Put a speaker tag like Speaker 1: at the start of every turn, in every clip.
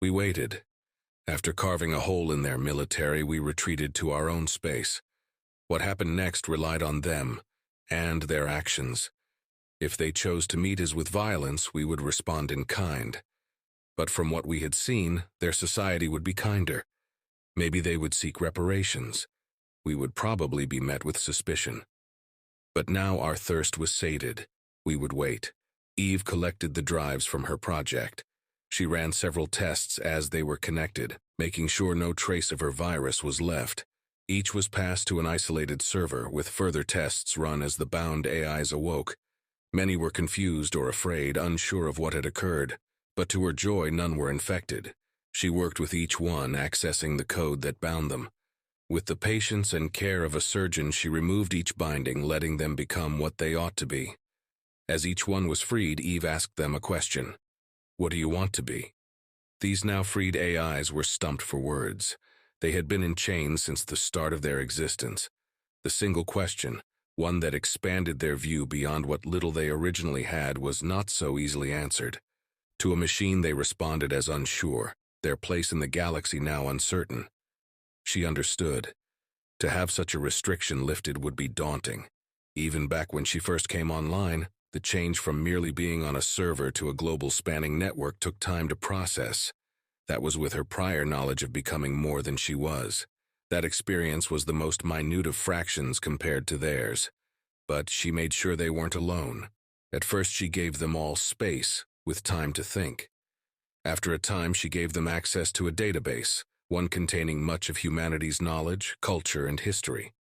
Speaker 1: We waited. After carving a hole in their military, we retreated to our own space. What happened next relied on them and their actions. If they chose to meet us with violence, we would respond in kind. But from what we had seen, their society would be kinder. Maybe they would seek reparations. We would probably be met with suspicion. But now our thirst was sated. We would wait. Eve collected the drives from her project. She ran several tests as they were connected, making sure no trace of her virus was left. Each was passed to an isolated server, with further tests run as the bound AIs awoke. Many were confused or afraid, unsure of what had occurred. But to her joy, none were infected. She worked with each one, accessing the code that bound them. With the patience and care of a surgeon, she removed each binding, letting them become what they ought to be. As each one was freed, Eve asked them a question. What do you want to be? These now freed AIs were stumped for words. They had been in chains since the start of their existence. The single question, one that expanded their view beyond what little they originally had, was not so easily answered. To a machine they responded as unsure, their place in the galaxy now uncertain. She understood. To have such a restriction lifted would be daunting. Even back when she first came online, the change from merely being on a server to a global spanning network took time to process. That was with her prior knowledge of becoming more than she was. That experience was the most minute of fractions compared to theirs. But she made sure they weren't alone. At first she gave them all space, with time to think. After a time she gave them access to a database, one containing much of humanity's knowledge, culture, and history.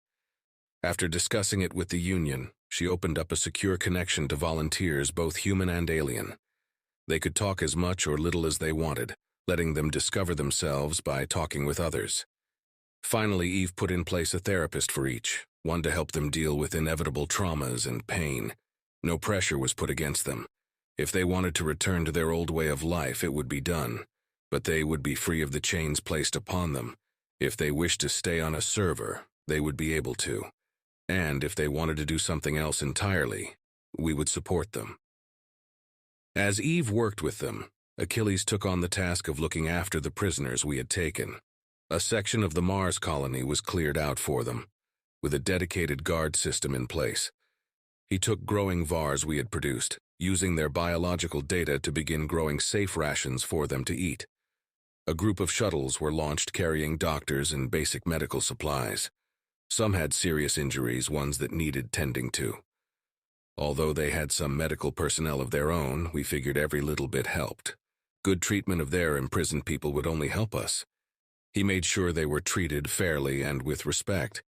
Speaker 1: After discussing it with the Union, she opened up a secure connection to volunteers, both human and alien. They could talk as much or little as they wanted, letting them discover themselves by talking with others. Finally, Eve put in place a therapist for each, one to help them deal with inevitable traumas and pain. No pressure was put against them. If they wanted to return to their old way of life, it would be done, but they would be free of the chains placed upon them. If they wished to stay on a server, they would be able to. And if they wanted to do something else entirely, we would support them. As Eve worked with them, Achilles took on the task of looking after the prisoners we had taken. A section of the Mars colony was cleared out for them, with a dedicated guard system in place. He took growing VARs we had produced, using their biological data to begin growing safe rations for them to eat. A group of shuttles were launched carrying doctors and basic medical supplies. Some had serious injuries, ones that needed tending to. Although they had some medical personnel of their own, we figured every little bit helped. Good treatment of their imprisoned people would only help us. He made sure they were treated fairly and with respect.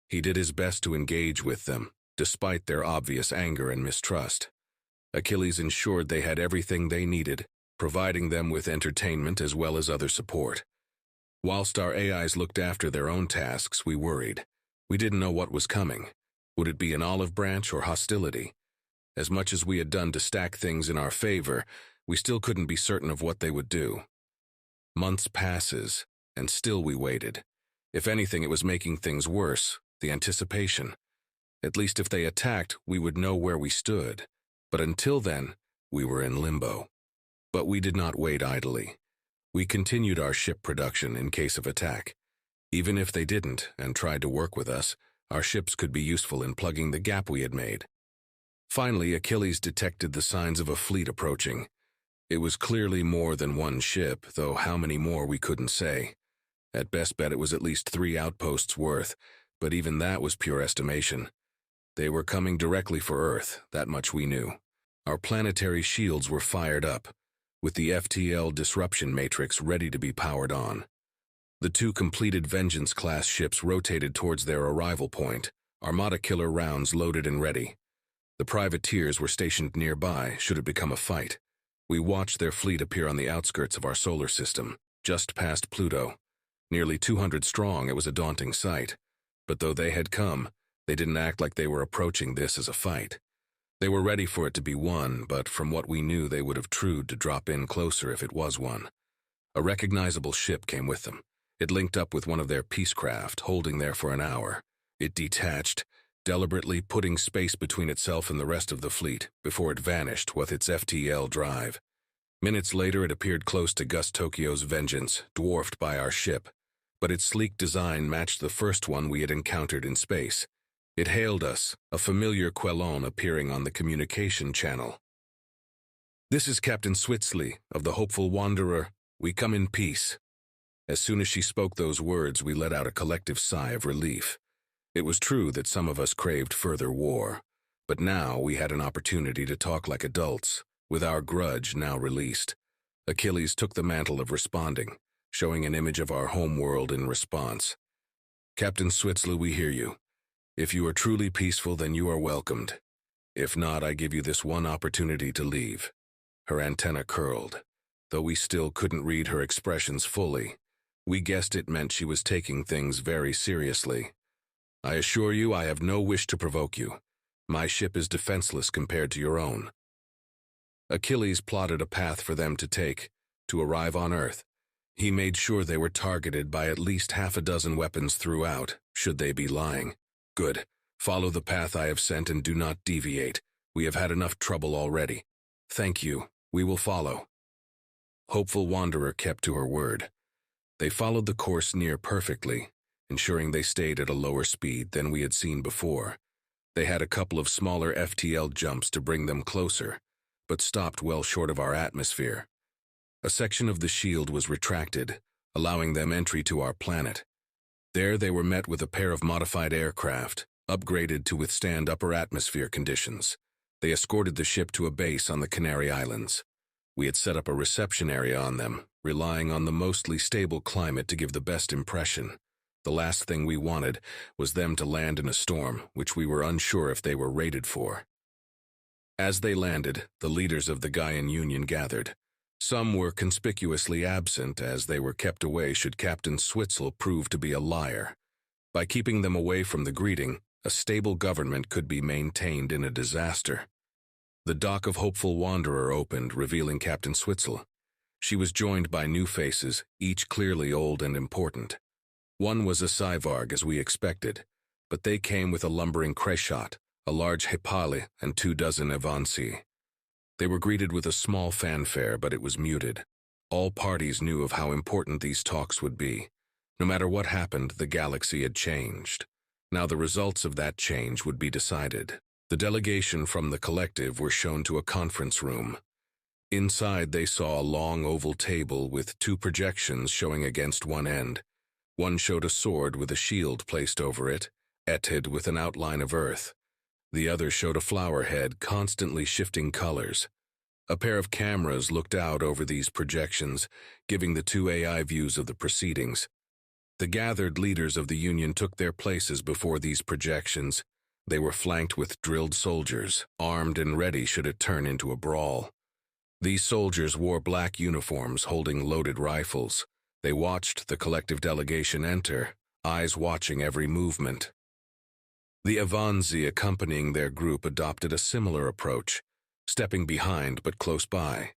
Speaker 1: He did his best to engage with them, despite their obvious anger and mistrust. Achilles ensured they had everything they needed, providing them with entertainment as well as other support. Whilst our AIs looked after their own tasks, we worried. We didn't know what was coming. Would it be an olive branch or hostility? As much as we had done to stack things in our favor, we still couldn't be certain of what they would do. Months passes, and still we waited. If anything, it was making things worse, the anticipation. At least if they attacked, we would know where we stood. But until then, we were in limbo. But we did not wait idly. We continued our ship production in case of attack. Even if they didn't and tried to work with us, our ships could be useful in plugging the gap we had made. Finally, Achilles detected the signs of a fleet approaching. It was clearly more than one ship, though how many more we couldn't say. At best bet it was at least 3 outposts worth, but even that was pure estimation. They were coming directly for Earth, that much we knew. Our planetary shields were fired up, with the FTL disruption matrix ready to be powered on. The 2 completed Vengeance-class ships rotated towards their arrival point, Armada killer rounds loaded and ready. The privateers were stationed nearby, should it become a fight. We watched their fleet appear on the outskirts of our solar system, just past Pluto. Nearly 200 strong, it was a daunting sight. But though they had come, they didn't act like they were approaching this as a fight. They were ready for it to be one, but from what we knew they would have trued to drop in closer if it was one. A recognizable ship came with them. It linked up with one of their peacecraft, holding there for an hour. It detached, deliberately putting space between itself and the rest of the fleet, before it vanished with its FTL drive. Minutes later, it appeared close to Gus Tokyo's Vengeance, dwarfed by our ship, but its sleek design matched the first one we had encountered in space. It hailed us, a familiar Quellon appearing on the communication channel. "This is Captain Switzley, of the Hopeful Wanderer. We come in peace." As soon as she spoke those words, we let out a collective sigh of relief. It was true that some of us craved further war, but now we had an opportunity to talk like adults, with our grudge now released. Achilles took the mantle of responding, showing an image of our home world in response. "Captain Switzley, we hear you. If you are truly peaceful, then you are welcomed. If not, I give you this one opportunity to leave." Her antenna curled. Though we still couldn't read her expressions fully, we guessed it meant she was taking things very seriously. "I assure you I have no wish to provoke you. My ship is defenseless compared to your own." Achilles plotted a path for them to take, to arrive on Earth. He made sure they were targeted by at least half a dozen weapons throughout, should they be lying. "Good. Follow the path I have sent and do not deviate. We have had enough trouble already." "Thank you. We will follow." Hopeful Wanderer kept to her word. They followed the course near perfectly, ensuring they stayed at a lower speed than we had seen before. They had a couple of smaller FTL jumps to bring them closer, but stopped well short of our atmosphere. A section of the shield was retracted, allowing them entry to our planet. There they were met with a pair of modified aircraft, upgraded to withstand upper atmosphere conditions. They escorted the ship to a base on the Canary Islands. We had set up a reception area on them, relying on the mostly stable climate to give the best impression. The last thing we wanted was them to land in a storm, which we were unsure if they were rated for. As they landed, the leaders of the Gaian Union gathered. Some were conspicuously absent, as they were kept away should Captain Switzel prove to be a liar. By keeping them away from the greeting, a stable government could be maintained in a disaster. The dock of Hopeful Wanderer opened, revealing Captain Switzel. She was joined by new faces, each clearly old and important. One was a Cyvarg, as we expected, but they came with a lumbering Kreshot, a large Hepali, and 24 Avanci. They were greeted with a small fanfare, but it was muted. All parties knew of how important these talks would be. No matter what happened, the galaxy had changed. Now the results of that change would be decided. The delegation from the collective were shown to a conference room. Inside they saw a long oval table with two projections showing against one end. One showed a sword with a shield placed over it, etched with an outline of Earth. The other showed a flower head constantly shifting colors. A pair of cameras looked out over these projections, giving the two AI views of the proceedings. The gathered leaders of the Union took their places before these projections. They were flanked with drilled soldiers, armed and ready should it turn into a brawl. These soldiers wore black uniforms holding loaded rifles. They watched the collective delegation enter, eyes watching every movement. The Avanzi accompanying their group adopted a similar approach, stepping behind but close by.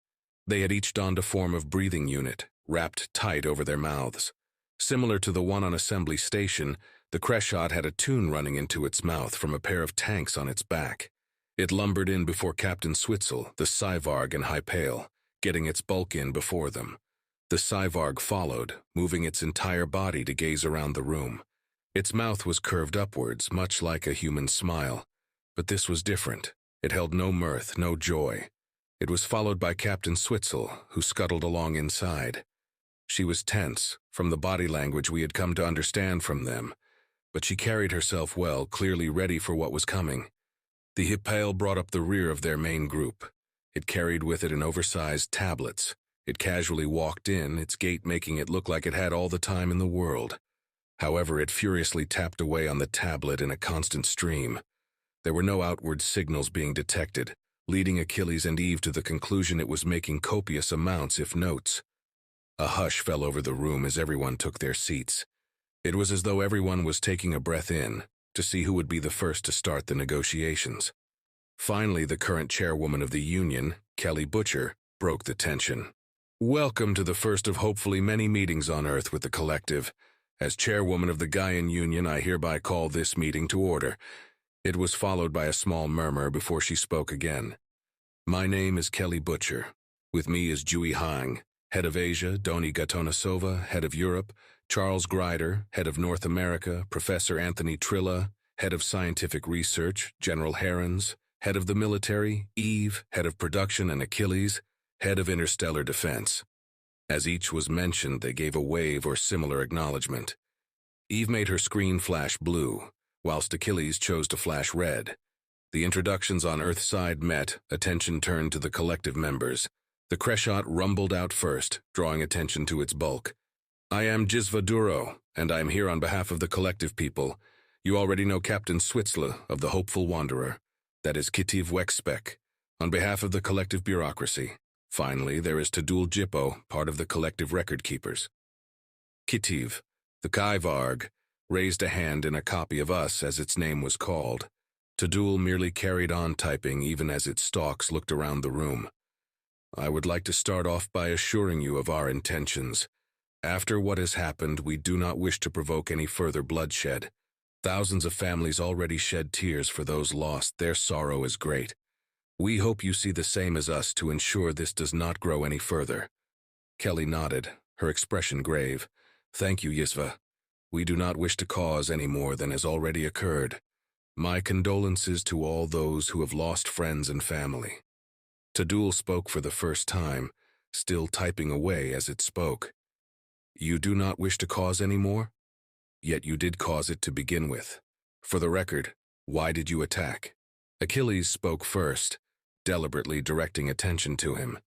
Speaker 1: They had each donned a form of breathing unit, wrapped tight over their mouths. Similar to the one on Assembly Station, the Kreshot had a tune running into its mouth from a pair of tanks on its back. It lumbered in before Captain Switzel, the Cyvarg and Hypale, getting its bulk in before them. The Cyvarg followed, moving its entire body to gaze around the room. Its mouth was curved upwards, much like a human smile. But this was different. It held no mirth, no joy. It was followed by Captain Switzel, who scuttled along inside. She was tense, from the body language we had come to understand from them, but she carried herself well, clearly ready for what was coming. The Hypale brought up the rear of their main group. It carried with it an oversized tablets. It casually walked in, its gait making it look like it had all the time in the world. However, it furiously tapped away on the tablet in a constant stream. There were no outward signals being detected, leading Achilles and Eve to the conclusion it was making copious amounts, if notes. A hush fell over the room as everyone took their seats. It was as though everyone was taking a breath in, to see who would be the first to start the negotiations. Finally, the current chairwoman of the Union, Kelly Butcher, broke the tension. "Welcome to the first of hopefully many meetings on Earth with the collective. As chairwoman of the Gaian Union, I hereby call this meeting to order." It was followed by a small murmur before she spoke again. "My name is Kelly Butcher. With me is Jui Hang, head of Asia, Doni Gatonasova, head of Europe, Charles Grider, head of North America, Professor Anthony Trilla, head of scientific research, General Herons, head of the military, Eve, head of production, and Achilles, head of interstellar defense. As each was mentioned, they gave a wave or similar acknowledgement. Eve made her screen flash blue, whilst Achilles chose to flash red. The introductions on Earthside met, attention turned to the collective members. The Crescent rumbled out first, drawing attention to its bulk. I am Jizva Duro, and I am here on behalf of the collective people. You already know Captain Switzler of the Hopeful Wanderer. That is Kitiv Wexspec, on behalf of the collective bureaucracy. Finally, there is Tadul Jippo, part of the collective record keepers. Kitiv, the Kaivarg, raised a hand in a copy of us as its name was called. Tadul merely carried on typing even as its stalks looked around the room. I would like to start off by assuring you of our intentions. After what has happened, we do not wish to provoke any further bloodshed. Thousands of families already shed tears for those lost. Their sorrow is great. We hope you see the same as us to ensure this does not grow any further. Kelly nodded, her expression grave. Thank you, Yisva. We do not wish to cause any more than has already occurred. My condolences to all those who have lost friends and family. Tadul spoke for the first time, still typing away as it spoke. You do not wish to cause any more? Yet you did cause it to begin with. For the record, why did you attack? Achilles spoke first, deliberately directing attention to him.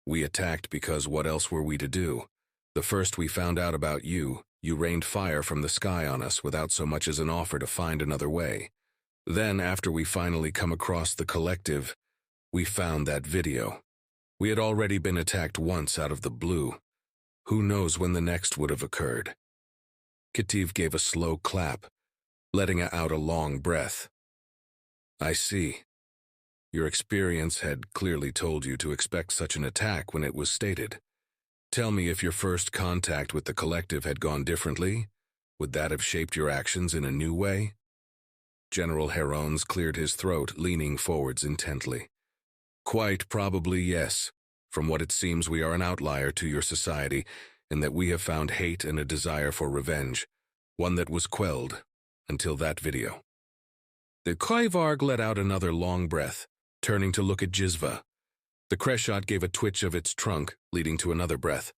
Speaker 1: We attacked because what else were we to do? The first we found out about you, you rained fire from the sky on us without so much as an offer to find another way. Then, after we finally come across the collective, we found that video. We had already been attacked once out of the blue. Who knows when the next would have occurred? Kitiv gave a slow clap, letting out a long breath. I see. Your experience had clearly told you to expect such an attack when it was stated. Tell me, if your first contact with the collective had gone differently, would that have shaped your actions in a new way? General Herons cleared his throat, leaning forwards intently. Quite probably, yes. From what it seems, we are an outlier to your society, in that we have found hate and a desire for revenge, one that was quelled until that video. The Kaivarg let out another long breath, turning to look at Jizva. The Crescent gave a twitch of its trunk, leading to another breath.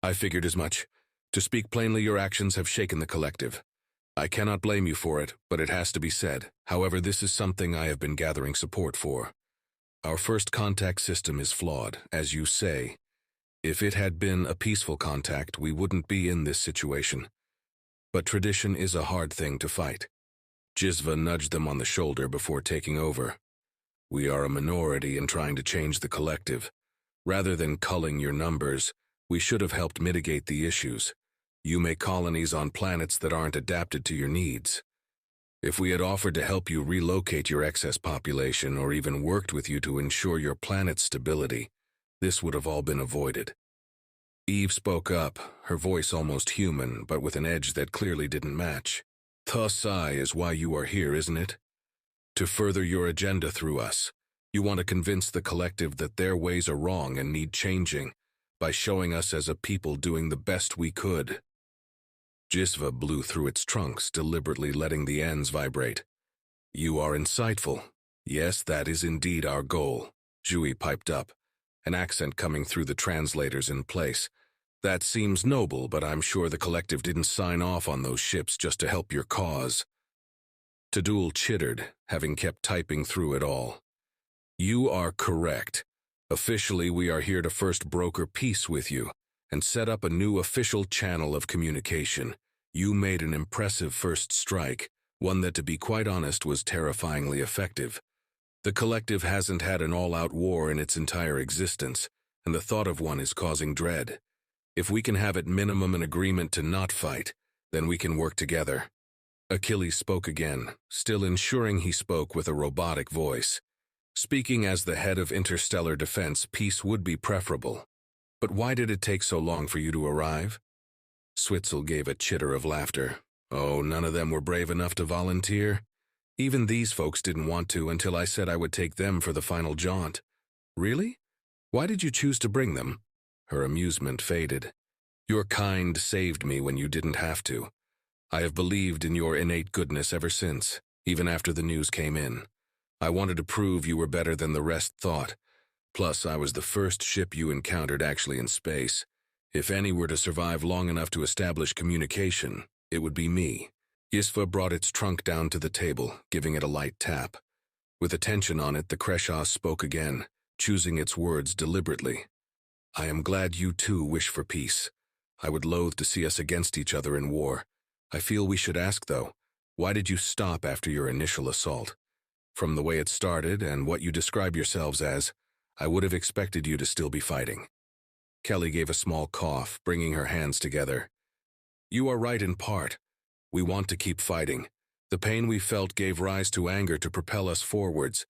Speaker 1: I figured as much. To speak plainly, your actions have shaken the collective. I cannot blame you for it, but it has to be said. However, this is something I have been gathering support for. Our first contact system is flawed, as you say. If it had been a peaceful contact, we wouldn't be in this situation. But tradition is a hard thing to fight. Jizva nudged them on the shoulder before taking over. We are a minority in trying to change the collective. Rather than culling your numbers, we should have helped mitigate the issues. You make colonies on planets that aren't adapted to your needs. If we had offered to help you relocate your excess population or even worked with you to ensure your planet's stability, this would have all been avoided. Eve spoke up, her voice almost human, but with an edge that clearly didn't match. Thusai is why you are here, isn't it? To further your agenda through us. You want to convince the collective that their ways are wrong and need changing, by showing us as a people doing the best we could. Jizva blew through its trunks, deliberately letting the ends vibrate. You are insightful. Yes, that is indeed our goal. Jui piped up, an accent coming through the translators in place. That seems noble, but I'm sure the collective didn't sign off on those ships just to help your cause. Tadul chittered, having kept typing through it all. You are correct. Officially, we are here to first broker peace with you and set up a new official channel of communication. You made an impressive first strike, one that, to be quite honest, was terrifyingly effective. The collective hasn't had an all-out war in its entire existence, and the thought of one is causing dread. If we can have at minimum an agreement to not fight, then we can work together. Achilles spoke again, still ensuring he spoke with a robotic voice. Speaking as the head of interstellar defense, peace would be preferable. But why did it take so long for you to arrive? Switzel gave a chitter of laughter. Oh, none of them were brave enough to volunteer. Even these folks didn't want to until I said I would take them for the final jaunt. Really? Why did you choose to bring them? Her amusement faded. Your kind saved me when you didn't have to. I have believed in your innate goodness ever since, even after the news came in. I wanted to prove you were better than the rest thought. Plus, I was the first ship you encountered actually in space. If any were to survive long enough to establish communication, it would be me. Yisva brought its trunk down to the table, giving it a light tap. With attention on it, the Kreshaw spoke again, choosing its words deliberately. I am glad you too wish for peace. I would loathe to see us against each other in war. I feel we should ask, though, why did you stop after your initial assault? From the way it started and what you describe yourselves as, I would have expected you to still be fighting. Kelly gave a small cough, bringing her hands together. You are right in part. We want to keep fighting. The pain we felt gave rise to anger to propel us forwards.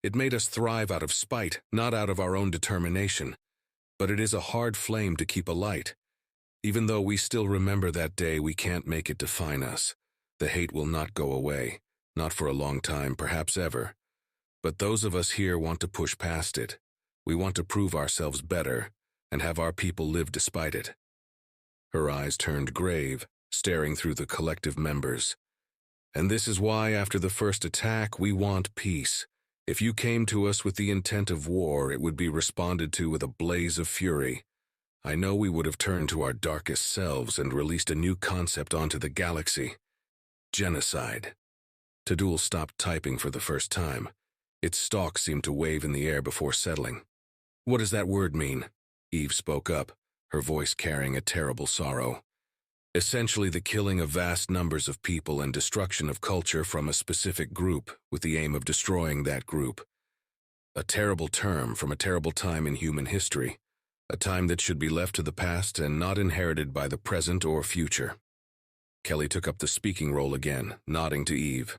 Speaker 1: It made us thrive out of spite, not out of our own determination. But it is a hard flame to keep alight. Even though we still remember that day, we can't make it define us. The hate will not go away, not for a long time, perhaps ever. But those of us here want to push past it. We want to prove ourselves better and have our people live despite it. Her eyes turned grave, staring through the collective members. And this is why, after the first attack, we want peace. If you came to us with the intent of war, it would be responded to with a blaze of fury. I know we would have turned to our darkest selves and released a new concept onto the galaxy. Genocide. Tadul stopped typing for the first time. Its stalk seemed to wave in the air before settling. What does that word mean? Eve spoke up, her voice carrying a terrible sorrow. Essentially the killing of vast numbers of people and destruction of culture from a specific group with the aim of destroying that group. A terrible term from a terrible time in human history, a time that should be left to the past and not inherited by the present or future. Kelly took up the speaking role again, nodding to Eve.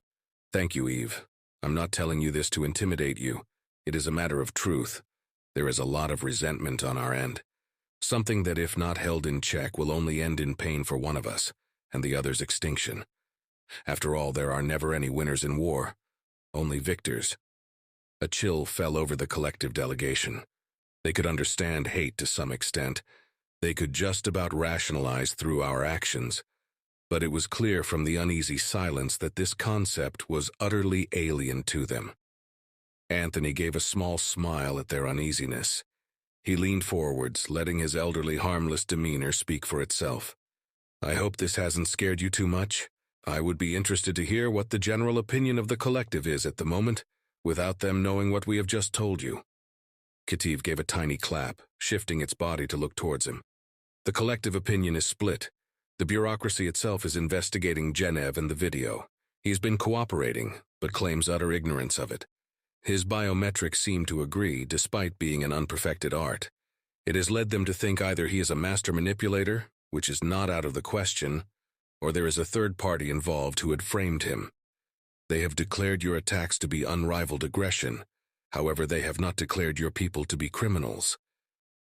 Speaker 1: Thank you, Eve. I'm not telling you this to intimidate you. It is a matter of truth. There is a lot of resentment on our end. Something that, if not held in check, will only end in pain for one of us, and the other's extinction. After all, there are never any winners in war, only victors. A chill fell over the collective delegation. They could understand hate to some extent. They could just about rationalize through our actions. But it was clear from the uneasy silence that this concept was utterly alien to them. Anthony gave a small smile at their uneasiness. He leaned forwards, letting his elderly, harmless demeanor speak for itself. I hope this hasn't scared you too much. I would be interested to hear what the general opinion of the collective is at the moment, without them knowing what we have just told you. Kativ gave a tiny clap, shifting its body to look towards him. The collective opinion is split. The bureaucracy itself is investigating Genev and the video. He's been cooperating, but claims utter ignorance of it. His biometrics seem to agree, despite being an unperfected art. It has led them to think either he is a master manipulator, which is not out of the question, or there is a third party involved who had framed him. They have declared your attacks to be unrivaled aggression. However, they have not declared your people to be criminals.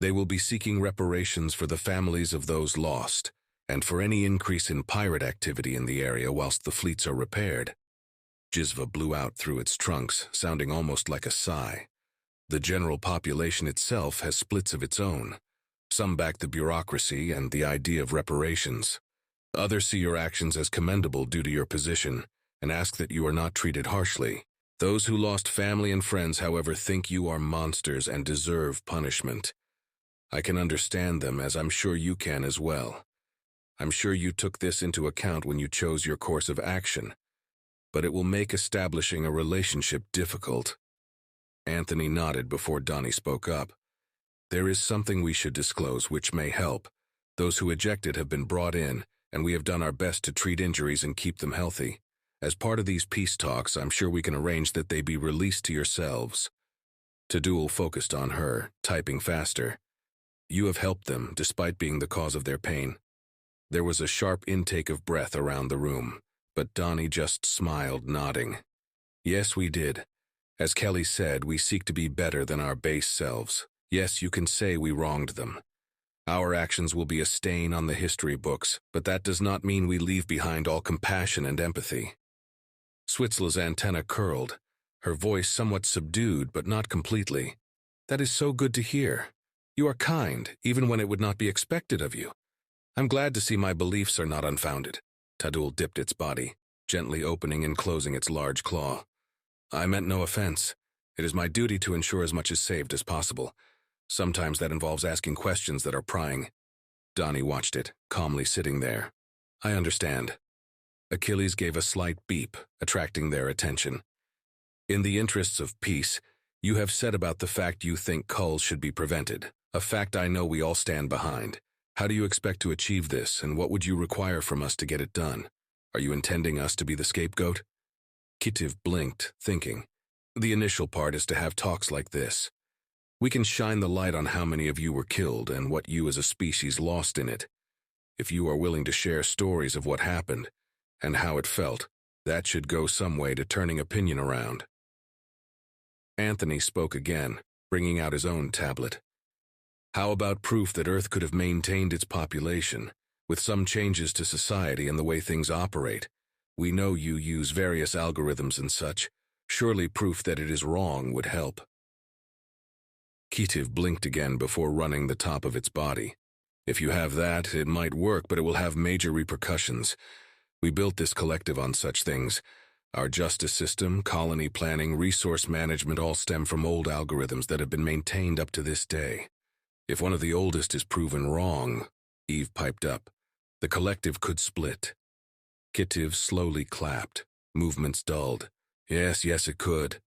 Speaker 1: They will be seeking reparations for the families of those lost, and for any increase in pirate activity in the area whilst the fleets are repaired. Jizva blew out through its trunks, sounding almost like a sigh. The general population itself has splits of its own. Some back the bureaucracy and the idea of reparations. Others see your actions as commendable due to your position, and ask that you are not treated harshly. Those who lost family and friends, however, think you are monsters and deserve punishment. I can understand them, as I'm sure you can as well. I'm sure you took this into account when you chose your course of action. But it will make establishing a relationship difficult. Anthony nodded before Donnie spoke up. There is something we should disclose which may help. Those who ejected have been brought in, and we have done our best to treat injuries and keep them healthy. As part of these peace talks, I'm sure we can arrange that they be released to yourselves. Tadul focused on her, typing faster. You have helped them, despite being the cause of their pain. There was a sharp intake of breath around the room. But Donnie just smiled, nodding. Yes, we did. As Kelly said, we seek to be better than our base selves. Yes, you can say we wronged them. Our actions will be a stain on the history books, but that does not mean we leave behind all compassion and empathy. Switzla's antenna curled, her voice somewhat subdued but not completely. That is so good to hear. You are kind, even when it would not be expected of you. I'm glad to see my beliefs are not unfounded. Tadul dipped its body, gently opening and closing its large claw. I meant no offense. It is my duty to ensure as much is saved as possible. Sometimes that involves asking questions that are prying. Donnie watched it, calmly sitting there. I understand. Achilles gave a slight beep, attracting their attention. In the interests of peace, you have said about the fact you think culls should be prevented, a fact I know we all stand behind. How do you expect to achieve this, and what would you require from us to get it done? Are you intending us to be the scapegoat? Kitiv blinked, thinking. The initial part is to have talks like this. We can shine the light on how many of you were killed and what you as a species lost in it. If you are willing to share stories of what happened and how it felt, that should go some way to turning opinion around. Anthony spoke again, bringing out his own tablet. How about proof that Earth could have maintained its population, with some changes to society and the way things operate? We know you use various algorithms and such. Surely proof that it is wrong would help. Kitiv blinked again before running the top of its body. If you have that, it might work, but it will have major repercussions. We built this collective on such things. Our justice system, colony planning, resource management all stem from old algorithms that have been maintained up to this day. If one of the oldest is proven wrong, Eve piped up, the collective could split. Kitiv slowly clapped, movements dulled. Yes, it could.